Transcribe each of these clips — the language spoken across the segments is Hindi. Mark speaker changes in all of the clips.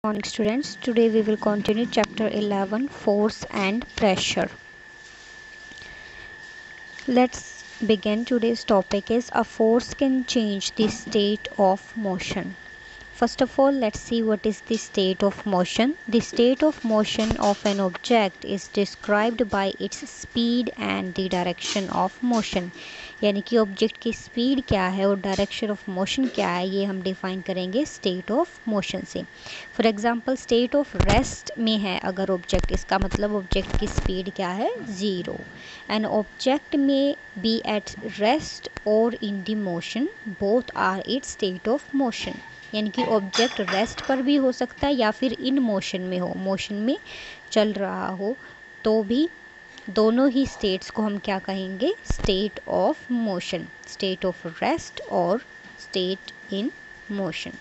Speaker 1: Morning students, today we will continue chapter 11, force and pressure. Let's begin. Today's topic is a force can change the state of motion. First of all, let's see what is the state of motion. The state of motion of an object is described by its speed and the direction of motion. यानी कि ऑब्जेक्ट की स्पीड क्या है और डायरेक्शन ऑफ मोशन क्या है, ये हम डिफाइन करेंगे स्टेट ऑफ मोशन से. For example, state of rest में है अगर ऑब्जेक्ट, इसका मतलब ऑब्जेक्ट की स्पीड क्या है, ज़ीरो. एन ऑब्जेक्ट में बी एट रेस्ट और in the motion, both are its state of motion. यानी कि ऑब्जेक्ट रेस्ट पर भी हो सकता है या फिर इन मोशन में हो, मोशन में चल रहा हो, तो भी दोनों ही स्टेट्स को हम क्या कहेंगे, state of motion, state of rest और state in motion.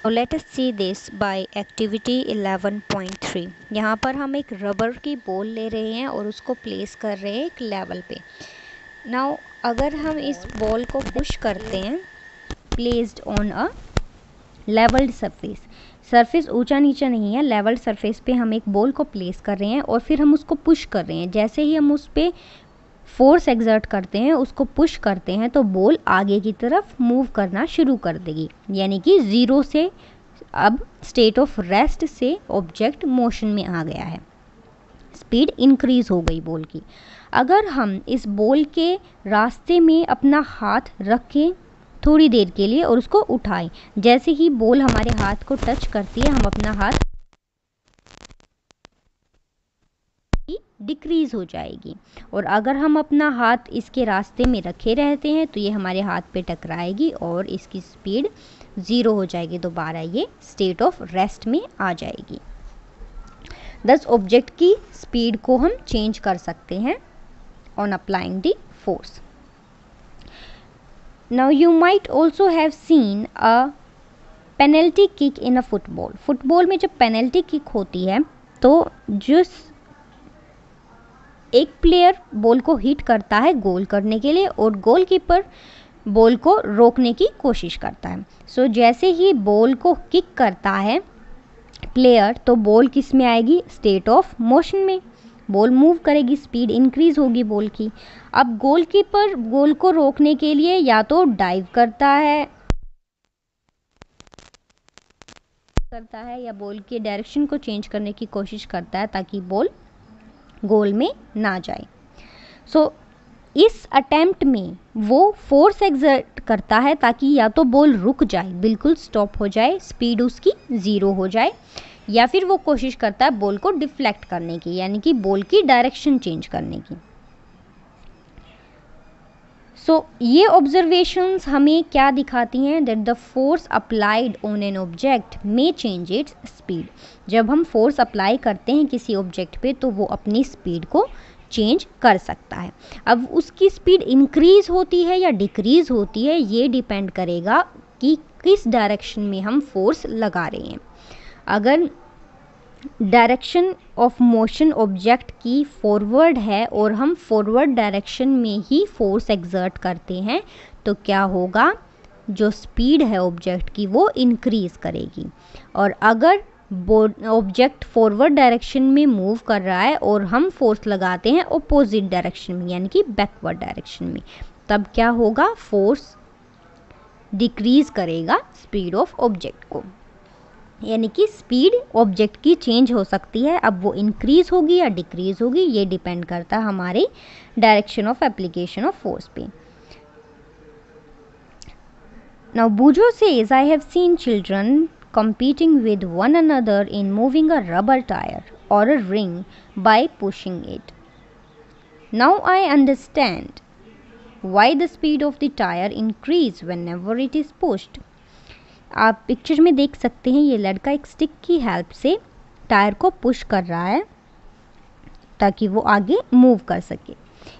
Speaker 1: Let us see this by activity 11.3. यहाँ पर हम एक रबर की बॉल ले रहे हैं और उसको प्लेस कर रहे हैं एक लेवल पे. नाउ अगर हम इस बॉल को पुश करते हैं, placed on a levelled surface ऊंचा नीचा नहीं है, लेवल्ड सरफेस पे हम एक बॉल को प्लेस कर रहे हैं और फिर हम उसको पुश कर रहे हैं. जैसे ही हम उस पर फोर्स एक्सर्ट करते हैं, उसको पुश करते हैं, तो बॉल आगे की तरफ मूव करना शुरू कर देगी. यानी कि ज़ीरो से अब स्टेट ऑफ रेस्ट से ऑब्जेक्ट मोशन में आ गया है, स्पीड इंक्रीज हो गई बॉल की. अगर हम इस बॉल के रास्ते में अपना हाथ रखें थोड़ी देर के लिए और उसको उठाएं, जैसे ही बॉल हमारे हाथ को टच करती है, हम अपना हाथ डिक्रीज हो जाएगी. और अगर हम अपना हाथ इसके रास्ते में रखे रहते हैं तो ये हमारे हाथ पे टकराएगी और इसकी स्पीड ज़ीरो हो जाएगी, दोबारा ये स्टेट ऑफ रेस्ट में आ जाएगी. दस ऑब्जेक्ट की स्पीड को हम चेंज कर सकते हैं on applying the force. Now you might also have seen a penalty kick in a football. Football में जब पेनल्टी किक होती है तो जिस एक प्लेयर बॉल को हिट करता है गोल करने के लिए और गोलकीपर बॉल को रोकने की कोशिश करता है. सो जैसे ही बॉल को किक करता है प्लेयर, तो बॉल किस में आएगी, स्टेट ऑफ मोशन में. बॉल मूव करेगी, स्पीड इंक्रीज होगी बॉल की. अब गोलकीपर बॉल को रोकने के लिए या तो डाइव करता है या बॉल के डायरेक्शन को चेंज करने की कोशिश करता है ताकि बॉल गोल में ना जाए. सो इस अटेम्प्ट में वो फोर्स एक्सर्ट करता है ताकि या तो बॉल रुक जाए, बिल्कुल स्टॉप हो जाए, स्पीड उसकी ज़ीरो हो जाए, या फिर वो कोशिश करता है बॉल को डिफ्लेक्ट करने की, यानी कि बॉल की डायरेक्शन चेंज करने की. सो ये ऑब्जर्वेशंस हमें क्या दिखाती हैं, that the force applied on an object may change its speed. जब हम फोर्स अप्लाई करते हैं किसी ऑब्जेक्ट पे तो वो अपनी स्पीड को चेंज कर सकता है. अब उसकी स्पीड इंक्रीज होती है या डिक्रीज होती है, ये डिपेंड करेगा कि किस डायरेक्शन में हम फोर्स लगा रहे हैं. अगर डायरेक्शन ऑफ मोशन ऑब्जेक्ट की फॉरवर्ड है और हम फॉरवर्ड डायरेक्शन में ही फोर्स एक्सर्ट करते हैं, तो क्या होगा, जो स्पीड है ऑब्जेक्ट की वो इंक्रीज करेगी. और अगर ऑब्जेक्ट फॉरवर्ड डायरेक्शन में मूव कर रहा है और हम फोर्स लगाते हैं ऑपोजिट डायरेक्शन में, यानी कि बैकवर्ड डायरेक्शन में, तब क्या होगा, फोर्स डिक्रीज करेगा स्पीड ऑफ ऑब्जेक्ट को. यानी कि स्पीड ऑब्जेक्ट की चेंज हो सकती है, अब वो इंक्रीज होगी या डिक्रीज होगी, ये डिपेंड करता है हमारे direction of application of force पे. Now Boojho says, I have seen children competing with one another in moving a rubber tire or a ring by pushing it. Now I understand why the speed of the tire increase whenever it is pushed. आप पिक्चर में देख सकते हैं ये लड़का एक स्टिक की हेल्प से टायर को पुश कर रहा है ताकि वो आगे मूव कर सके.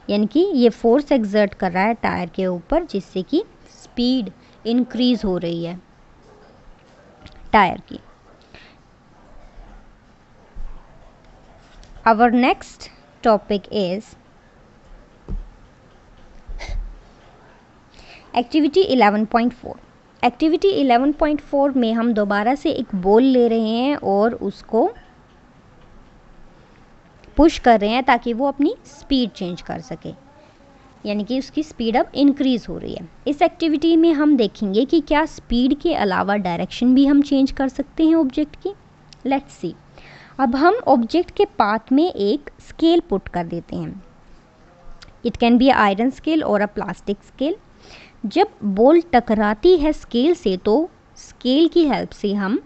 Speaker 1: यानी कि ये फोर्स एक्सर्ट कर रहा है टायर के ऊपर, जिससे कि स्पीड इंक्रीज हो रही है टायर की. Our next topic is activity 11.4. Activity 11.4 में हम दोबारा से एक बॉल ले रहे हैं और उसको पुश कर रहे हैं ताकि वो अपनी स्पीड चेंज कर सके, यानी कि उसकी स्पीड अब इंक्रीज़ हो रही है। इस एक्टिविटी में हम देखेंगे कि क्या स्पीड के अलावा डायरेक्शन भी हम चेंज कर सकते हैं ऑब्जेक्ट की। Let's see. अब हम ऑब्जेक्ट के पाथ में एक स्केल पुट कर देते हैं। It can be iron scale और अ प्लास्टिक स्केल। जब बॉल टकराती है स्केल से तो स्केल की हेल्प से हम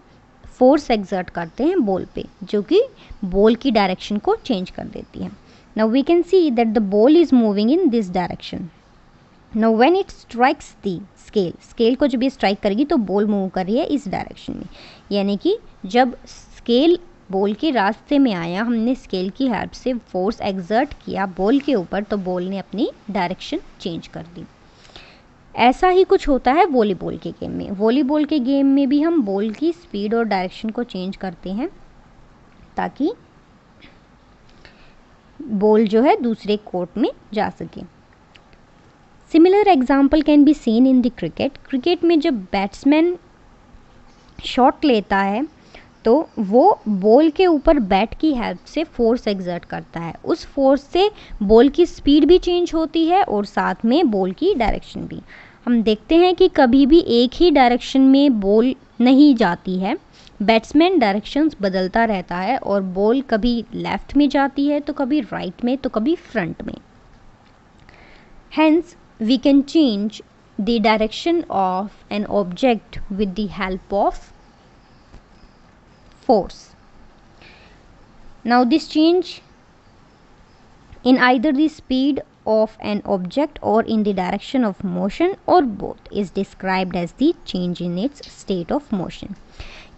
Speaker 1: फोर्स एक्सर्ट करते हैं बॉल पे, जो कि बॉल की डायरेक्शन को चेंज कर देती है। Now we can see that the ball is moving in this direction. Now when it strikes the scale, scale को जब ये स्ट्राइक करेगी तो बॉल मूव कर रही है इस डायरेक्शन में, यानी कि जब स्केल बॉल के रास्ते में आया, हमने स्केल की हेल्प से फोर्स एक्सर्ट किया बॉल के ऊपर, तो बॉल ने अपनी डायरेक्शन चेंज कर दी। ऐसा ही कुछ होता है वॉलीबॉल के गेम में। वॉलीबॉल के गेम में भी हम बॉल की स्पीड और डायरेक्शन को चेंज करते हैं ताकि बॉल जो है दूसरे कोर्ट में जा सके। Similar example can be seen in the cricket. Cricket में जब बैट्समैन शॉट लेता है तो वो बॉल के ऊपर बैट की हेल्प से फोर्स एक्सर्ट करता है। उस फोर्स से बॉल की स्पीड भी चेंज होती है और साथ में बॉल की डायरेक्शन भी। हम देखते हैं कि कभी भी एक ही डायरेक्शन में बॉल नहीं जाती है, बैट्समैन डायरेक्शंस बदलता रहता है और बॉल कभी लेफ्ट में जाती है तो कभी राइट में तो कभी फ्रंट में। Hence, we can change the direction of an object with the help of force. Now this change in either the speed of an object or in the direction of motion or both is described as the change in its state of motion.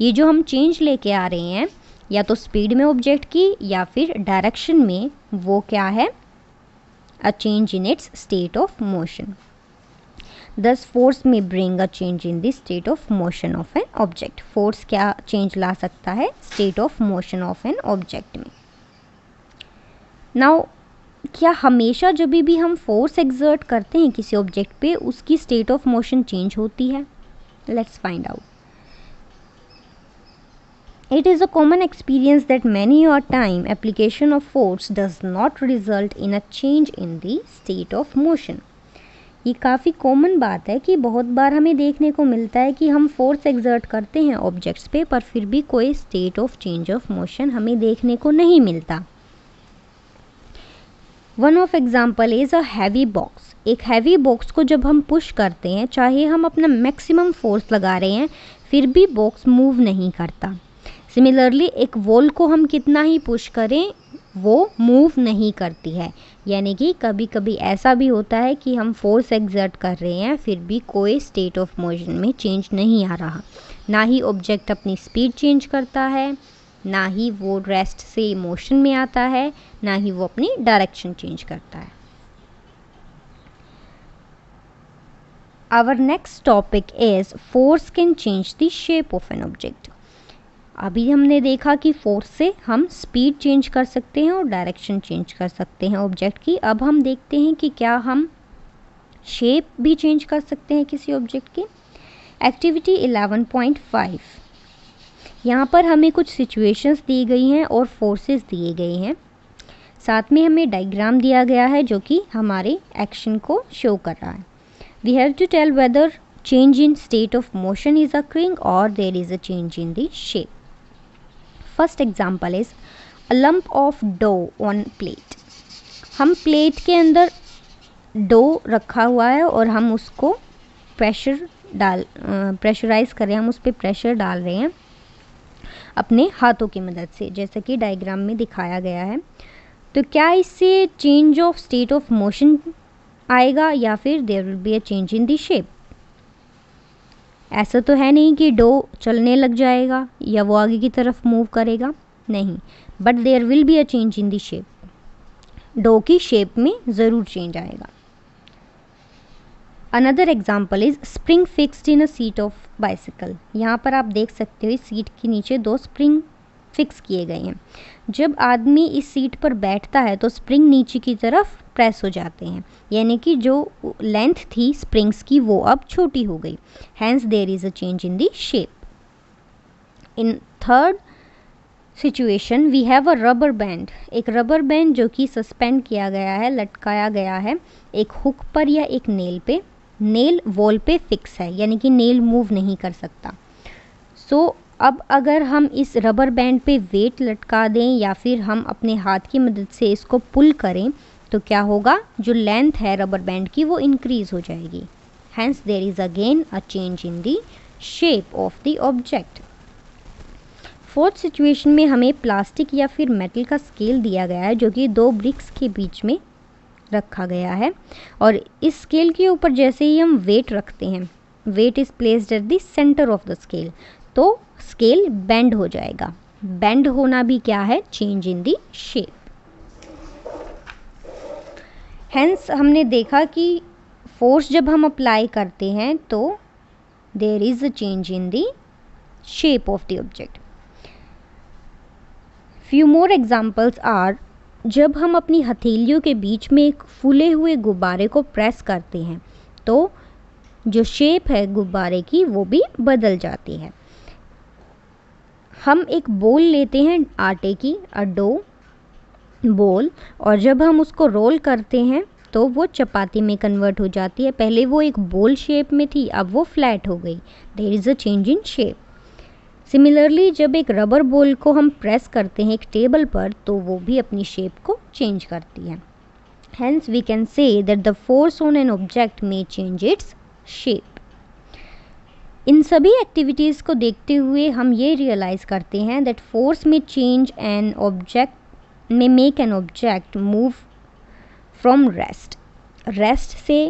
Speaker 1: ये जो हम चेंज लेके आ रहे हैं या तो स्पीड में ऑब्जेक्ट की या फिर डायरेक्शन में, वो क्या है? A change in its state of motion. Thus force may bring a change in the state of motion of an object. Force क्या change ला सकता है state of motion of an object में। Now क्या हमेशा जब भी हम फोर्स एक्सर्ट करते हैं किसी ऑब्जेक्ट पे उसकी स्टेट ऑफ मोशन चेंज होती है? Let's find out. It is a common experience that many a time application of force does not result in a change in the state of motion. ये काफ़ी कॉमन बात है कि बहुत बार हमें देखने को मिलता है कि हम फोर्स एक्सर्ट करते हैं ऑब्जेक्ट्स पे पर फिर भी कोई state of change of motion हमें देखने को नहीं मिलता। One of example is a heavy box. एक हैवी बॉक्स को जब हम पुश करते हैं, चाहे हम अपना मैक्सिमम फोर्स लगा रहे हैं, फिर भी बॉक्स मूव नहीं करता। सिमिलरली एक वॉल को हम कितना ही पुश करें वो मूव नहीं करती है, यानी कि कभी कभी ऐसा भी होता है कि हम फोर्स एक्सर्ट कर रहे हैं फिर भी कोई स्टेट ऑफ मोशन में चेंज नहीं आ रहा। ना ही ऑब्जेक्ट अपनी स्पीड चेंज करता है, ना ही वो रेस्ट से मोशन में आता है, ना ही वो अपनी डायरेक्शन चेंज करता है। Our next topic is force can change the shape of an object. अभी हमने देखा कि फोर्स से हम स्पीड चेंज कर सकते हैं और डायरेक्शन चेंज कर सकते हैं ऑब्जेक्ट की। अब हम देखते हैं कि क्या हम शेप भी चेंज कर सकते हैं किसी ऑब्जेक्ट की। एक्टिविटी 11.5, यहाँ पर हमें कुछ सिचुएशंस दी गई हैं और फोर्सेस दिए गए हैं, साथ में हमें डायग्राम दिया गया है जो कि हमारे एक्शन को शो कर रहा है। We have to tell whether change in state of motion is occurring or there is a change in the shape. First example is a lump of dough on plate. हम प्लेट के अंदर डो रखा हुआ है और हम उसको प्रेशराइज कर रहे हैं, हम उस पर प्रेशर डाल रहे हैं अपने हाथों की मदद से, जैसा कि डायग्राम में दिखाया गया है। तो क्या इससे change of state of motion आएगा या फिर there will be a change in the shape? ऐसा तो है नहीं कि डो चलने लग जाएगा या वो आगे की तरफ मूव करेगा, नहीं, but there will be a change in the shape. Dough की शेप में ज़रूर चेंज आएगा। Another example is spring fixed in a seat of bicycle. यहाँ पर आप देख सकते हो इस सीट के नीचे दो स्प्रिंग फिक्स किए गए हैं। जब आदमी इस सीट पर बैठता है तो स्प्रिंग नीचे की तरफ प्रेस हो जाते हैं, यानी कि जो लेंथ थी स्प्रिंग्स की वो अब छोटी हो गई। Hence there is a change in the shape. In third situation we have a rubber band. एक रबर बैंड जो कि सस्पेंड किया गया है, लटकाया गया है एक हुक पर या एक नेल पे। नेल वॉल पे फिक्स है, यानी कि नेल मूव नहीं कर सकता। सो अब अगर हम इस रबर बैंड पे वेट लटका दें या फिर हम अपने हाथ की मदद से इसको पुल करें तो क्या होगा, जो लेंथ है रबर बैंड की वो इंक्रीज हो जाएगी। Hence there is again a change in the shape of the object. Fourth situation में हमें प्लास्टिक या फिर मेटल का स्केल दिया गया है जो कि दो ब्रिक्स के बीच में रखा गया है, और इस स्केल के ऊपर जैसे ही हम वेट रखते हैं, weight is placed at the centre of the scale, तो स्केल बेंड हो जाएगा। बेंड होना भी क्या है, change in the shape. Hence हमने देखा कि फोर्स जब हम अप्लाई करते हैं तो there is a change in the shape of the object. Few more examples are, जब हम अपनी हथेलियों के बीच में एक फूले हुए गुब्बारे को प्रेस करते हैं तो जो शेप है गुब्बारे की वो भी बदल जाती है। हम एक बोल लेते हैं आटे की, अ डो बोल, और जब हम उसको रोल करते हैं तो वो चपाती में कन्वर्ट हो जाती है। पहले वो एक बोल शेप में थी, अब वो फ्लैट हो गई। There is a change in shape. Similarly जब एक रबर बॉल को हम प्रेस करते हैं एक टेबल पर तो वो भी अपनी शेप को चेंज करती है। Hence we can say that the force on an object may change its shape. इन सभी एक्टिविटीज़ को देखते हुए हम ये रियलाइज़ करते हैं that force may change an object, may make an object move from rest. Rest से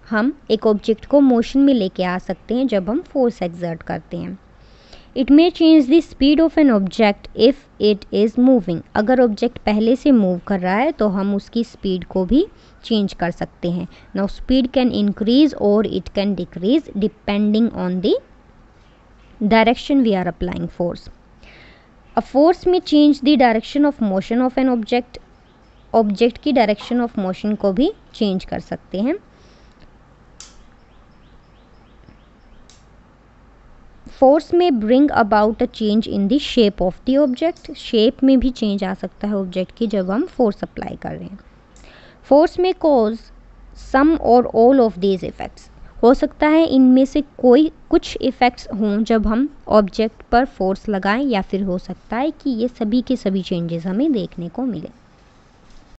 Speaker 1: हम एक ऑब्जेक्ट को मोशन में लेके आ सकते हैं जब हम फोर्स एक्सर्ट करते हैं। It may change the speed of an object if it is moving. अगर ऑब्जेक्ट पहले से मूव कर रहा है तो हम उसकी स्पीड को भी चेंज कर सकते हैं। नाउ स्पीड कैन इंक्रीज और it can decrease depending on the direction we are applying force. A force may change the direction of motion of an object. Object की डायरेक्शन ऑफ मोशन को भी चेंज कर सकते हैं। Force may bring about a change in the shape of the object. Shape में भी चेंज आ सकता है ऑब्जेक्ट की जब हम फोर्स अप्लाई कर रहे हैं। फोर्स में कॉज सम और ऑल ऑफ दीज इफेक्ट्स। हो सकता है इनमें से कोई कुछ इफेक्ट्स हों जब हम ऑब्जेक्ट पर फोर्स लगाएं, या फिर हो सकता है कि ये सभी के सभी चेंजेस हमें देखने को मिले।